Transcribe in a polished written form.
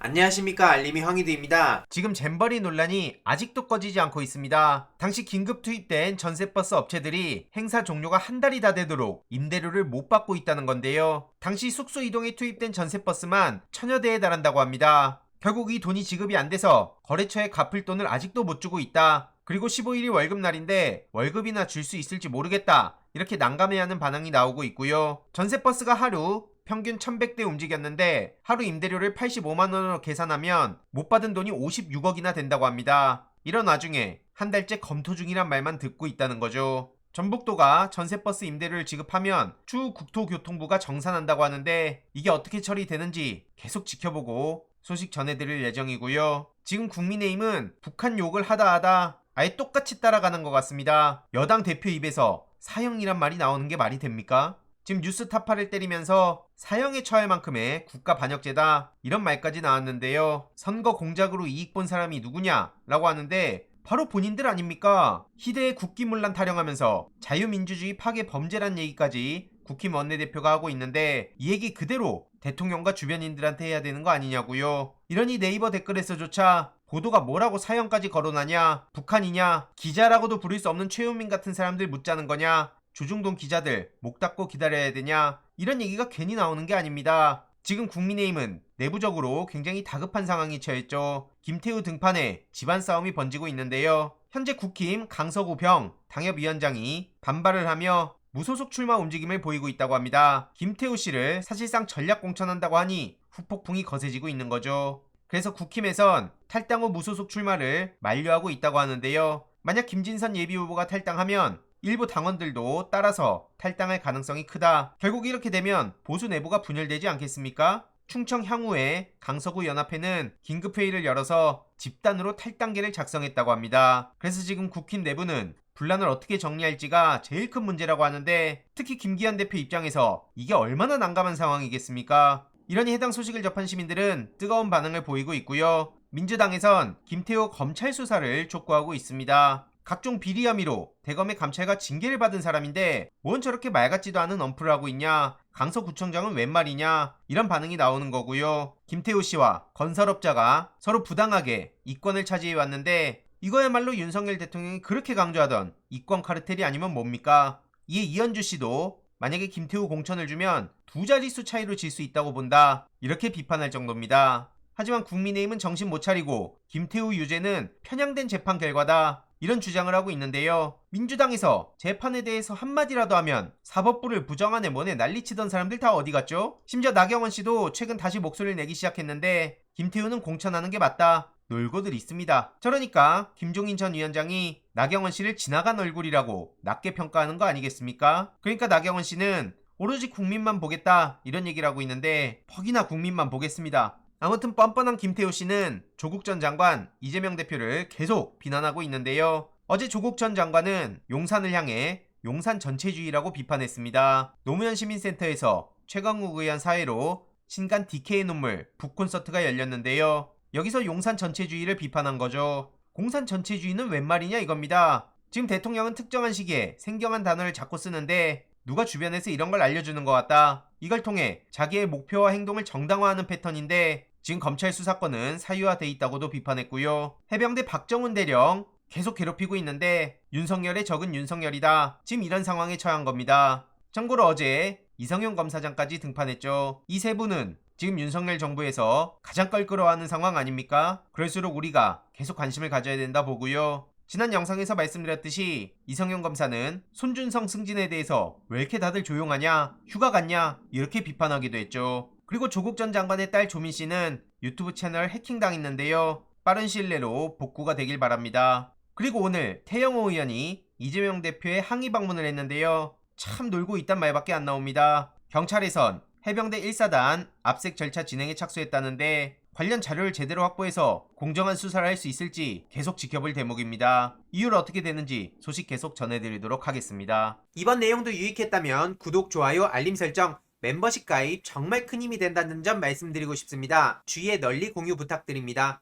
안녕하십니까, 알림이 황희두입니다. 지금 잼버리 논란이 아직도 꺼지지 않고 있습니다. 당시 긴급 투입된 전세버스 업체들이 행사 종료가 한 달이 다 되도록 임대료를 못 받고 있다는 건데요. 당시 숙소 이동에 투입된 전세버스만 1000여 대에 달한다고 합니다. 결국 이 돈이 지급이 안 돼서 거래처에 갚을 돈을 아직도 못 주고 있다. 그리고 15일이 월급날인데 월급이나 줄 수 있을지 모르겠다. 이렇게 난감해하는 반응이 나오고 있고요. 전세버스가 하루 평균 1100대 움직였는데 하루 임대료를 85만원으로 계산하면 못 받은 돈이 56억이나 된다고 합니다. 이런 와중에 한 달째 검토 중이란 말만 듣고 있다는 거죠. 전북도가 전세버스 임대료를 지급하면 추후 국토교통부가 정산한다고 하는데 이게 어떻게 처리되는지 계속 지켜보고 소식 전해드릴 예정이고요. 지금 국민의힘은 북한 욕을 하다 아예 똑같이 따라가는 것 같습니다. 여당 대표 입에서 사형이란 말이 나오는 게 말이 됩니까? 지금 뉴스 타파를 때리면서 사형에 처할 만큼의 국가 반역죄다 이런 말까지 나왔는데요. 선거 공작으로 이익 본 사람이 누구냐 라고 하는데 바로 본인들 아닙니까? 희대의 국기문란 타령하면서 자유민주주의 파괴 범죄란 얘기까지 국힘 원내대표가 하고 있는데 이 얘기 그대로 대통령과 주변인들한테 해야 되는 거 아니냐고요. 이러니 네이버 댓글에서조차 보도가 뭐라고 사형까지 거론하냐, 북한이냐, 기자라고도 부를 수 없는 최우민 같은 사람들 묻자는 거냐, 조중동 기자들 목 닫고 기다려야 되냐, 이런 얘기가 괜히 나오는 게 아닙니다. 지금 국민의힘은 내부적으로 굉장히 다급한 상황이 처했죠. 김태우 등판에 집안 싸움이 번지고 있는데요. 현재 국힘 강서구 병 당협위원장이 반발을 하며 무소속 출마 움직임을 보이고 있다고 합니다. 김태우 씨를 사실상 전략 공천한다고 하니 후폭풍이 거세지고 있는 거죠. 그래서 국힘에선 탈당 후 무소속 출마를 만류하고 있다고 하는데요. 만약 김진선 예비후보가 탈당하면 일부 당원들도 따라서 탈당할 가능성이 크다. 결국 이렇게 되면 보수 내부가 분열되지 않겠습니까? 충청 향후에 강서구 연합회는 긴급회의를 열어서 집단으로 탈당계를 작성했다고 합니다. 그래서 지금 국힘 내부는 분란을 어떻게 정리할지가 제일 큰 문제라고 하는데 특히 김기현 대표 입장에서 이게 얼마나 난감한 상황이겠습니까? 이러니 해당 소식을 접한 시민들은 뜨거운 반응을 보이고 있고요. 민주당에선 김태호 검찰 수사를 촉구하고 있습니다. 각종 비리 혐의로 대검의 감찰과 징계를 받은 사람인데 뭔 저렇게 말 같지도 않은 언플을 하고 있냐, 강서구청장은 웬 말이냐, 이런 반응이 나오는 거고요. 김태호 씨와 건설업자가 서로 부당하게 이권을 차지해 왔는데 이거야말로 윤석열 대통령이 그렇게 강조하던 이권 카르텔이 아니면 뭡니까? 이에 이현주 씨도 만약에 김태우 공천을 주면 두 자릿수 차이로 질 수 있다고 본다, 이렇게 비판할 정도입니다. 하지만 국민의힘은 정신 못 차리고 김태우 유죄는 편향된 재판 결과다, 이런 주장을 하고 있는데요. 민주당에서 재판에 대해서 한마디라도 하면 사법부를 부정하네 뭐네 난리치던 사람들 다 어디 갔죠? 심지어 나경원 씨도 최근 다시 목소리를 내기 시작했는데 김태우는 공천하는 게 맞다, 놀고들 있습니다. 저러니까 김종인 전 위원장이 나경원 씨를 지나간 얼굴이라고 낮게 평가하는 거 아니겠습니까? 그러니까 나경원 씨는 오로지 국민만 보겠다 이런 얘기를 하고 있는데 퍽이나 국민만 보겠습니다. 아무튼 뻔뻔한 김태호 씨는 조국 전 장관, 이재명 대표를 계속 비난하고 있는데요. 어제 조국 전 장관은 용산을 향해 용산 전체주의라고 비판했습니다. 노무현 시민센터에서 최강욱 의원 사회로 신간 DK의 눈물 북콘서트가 열렸는데요. 여기서 용산 전체주의를 비판한 거죠. 공산 전체주의는 웬 말이냐 이겁니다. 지금 대통령은 특정한 시기에 생경한 단어를 자꾸 쓰는데 누가 주변에서 이런 걸 알려주는 것 같다. 이걸 통해 자기의 목표와 행동을 정당화하는 패턴인데 지금 검찰 수사권은 사유화돼 있다고도 비판했고요. 해병대 박정훈 대령 계속 괴롭히고 있는데 윤석열의 적은 윤석열이다. 지금 이런 상황에 처한 겁니다. 참고로 어제 이성용 검사장까지 등판했죠. 이 세 분은 지금 윤석열 정부에서 가장 껄끄러워하는 상황 아닙니까? 그럴수록 우리가 계속 관심을 가져야 된다 보고요. 지난 영상에서 말씀드렸듯이 이성용 검사는 손준성 승진에 대해서 왜 이렇게 다들 조용하냐, 휴가 갔냐 이렇게 비판하기도 했죠. 그리고 조국 전 장관의 딸 조민 씨는 유튜브 채널 해킹당했는데요. 빠른 시일 내로 복구가 되길 바랍니다. 그리고 오늘 태영호 의원이 이재명 대표의 항의 방문을 했는데요. 참 놀고 있단 말밖에 안 나옵니다. 경찰에선 해병대 1사단 압색 절차 진행에 착수했다는데 관련 자료를 제대로 확보해서 공정한 수사를 할 수 있을지 계속 지켜볼 대목입니다. 이후로 어떻게 되는지 소식 계속 전해드리도록 하겠습니다. 이번 내용도 유익했다면 구독, 좋아요, 알림 설정, 멤버십 가입 정말 큰 힘이 된다는 점 말씀드리고 싶습니다. 주위에 널리 공유 부탁드립니다.